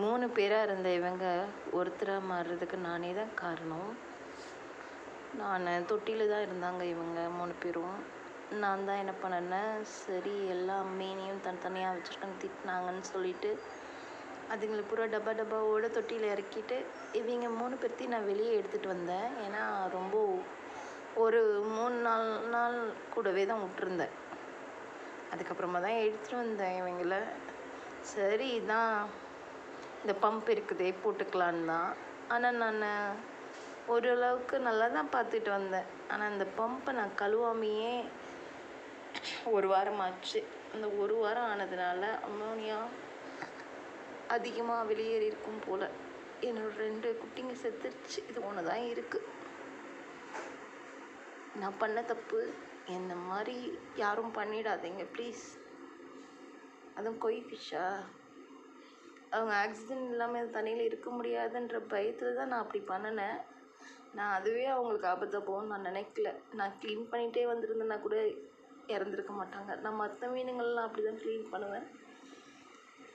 3 பேராக இருந்த இவங்க ஒருத்தராக மாறுறதுக்கு நானே தான் காரணம். நான் தொட்டியில் தான் இருந்தாங்க இவங்க 3 பேரும். நான் தான் என்ன பண்ணேன்னா, சரி எல்லா மீனையும் தனித்தனியாக வச்சுருக்கேன்னு திட்டினாங்கன்னு சொல்லிட்டு அதுங்களை பூரா டப்பாவோட தொட்டியில் இறக்கிட்டு இவங்க 3 பேர்த்தையும் நான் வெளியே எடுத்துகிட்டு வந்தேன். ஏன்னா ரொம்ப ஒரு 3-4 நாள் கூடவே தான் விட்டுருந்தேன். அதுக்கப்புறமா தான் எடுத்துகிட்டு வந்தேன் இவங்கள. சரி தான் இந்த பம்ப் இருக்குதே போட்டுக்கலான்னு தான். ஆனால் நான் ஓரளவுக்கு நல்லா தான் பார்த்துட்டு வந்தேன். ஆனால் இந்த பம்பை நான் கழுவாமையே 1 வாரம் ஆச்சு. அந்த 1 வாரம் ஆனதுனால அம்மோனியா அதிகமாக வெளியேறி இருக்கும் போல். என்னோட 2 குட்டிங்க செத்துருச்சு. இது ஒன்று தான் இருக்குது. நான் பண்ண தப்பு. என்ன மாதிரி யாரும் பண்ணிடாதீங்க ப்ளீஸ். அதுவும் கொய் ஃபிஷ்ஷா, அவங்க ஆக்சிஜன் இல்லாமல் தண்ணியில் இருக்க முடியாதுன்ற பயத்தில் தான் நான் அப்படி பண்ணினேன். நான் அதுவே அவங்களுக்கு ஆபத்தாக போகும்னு நான் நினைக்கல. நான் க்ளீன் பண்ணிகிட்டே வந்திருந்தேன்னா கூட இறந்துருக்க மாட்டாங்க. நான் மற்ற மீனுங்கள்லாம் அப்படி தான் க்ளீன் பண்ணுவேன்.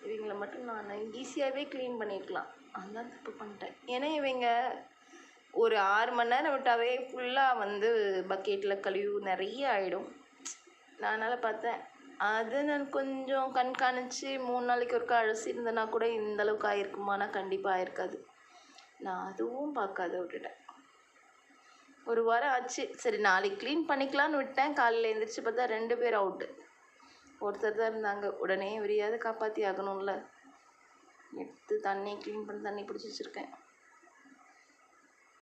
இவங்களை மட்டும் நான் ஈஸியாகவே க்ளீன் பண்ணியிருக்கலாம். அதுதான் தப்பு பண்ணிட்டேன். ஏன்னா இவங்க ஒரு 6 மணி நேரம் விட்டாவே ஃபுல்லாக பக்கெட்டில் கழிவு நிறைய ஆகிடும். நான் அதனால் பார்த்தேன், அது நான் கொஞ்சம் கண்காணித்து 3 நாளைக்கு ஒருக்கா அலசியிருந்தேன்னா கூட இந்தளவுக்கு ஆகிருக்குமானா கண்டிப்பாக ஆயிருக்காது. நான் அதுவும் பார்க்காத விட்டுட்டேன். 1 வாரம் ஆச்சு. சரி நாளைக்கு க்ளீன் பண்ணிக்கலான்னு விட்டேன். காலையில் எழுந்திரிச்சு பார்த்தா 2 பேர் அவுட்டு. ஒருத்தர் தான் இருந்தாங்க. உடனே எவரையாவது காப்பாற்றி ஆகணும்ல. எடுத்து க்ளீன் பண்ணி தண்ணி பிடிச்சி வச்சுருக்கேன்.